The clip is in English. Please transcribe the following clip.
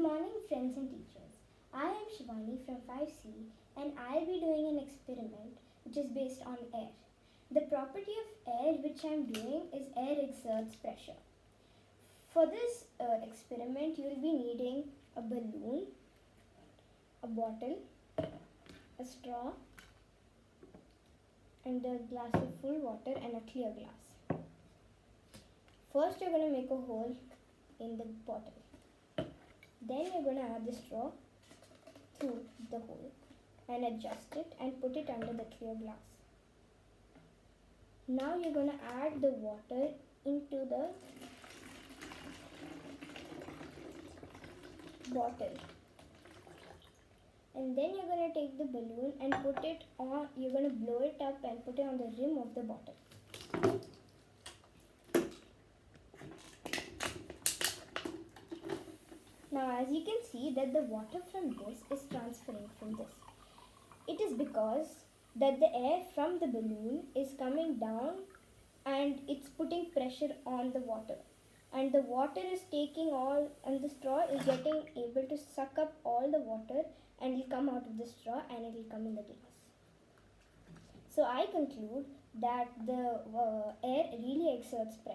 morning, friends and teachers. I am Shivani from 5C and I'll be doing an experiment which is based on air. The property of air which I am doing is air exerts pressure. For this experiment, you will be needing a balloon, a bottle, a straw, and a glass of full water and a clear glass. First, you're going to make a hole in the bottle. Then you're going to add the straw through the hole and adjust it and put it under the clear glass. Now you're going to add the water into the bottle. And then you're going to take the balloon and put it on, you're going to blow it up and put it on the rim of the bottle. Now as you can see that the water from this is transferring from this. It is because that the air from the balloon is coming down and it's putting pressure on the water. And the water is taking all, and the straw is getting able to suck up all the water and it will come out of the straw and it will come in the glass. So I conclude that the air really exerts pressure.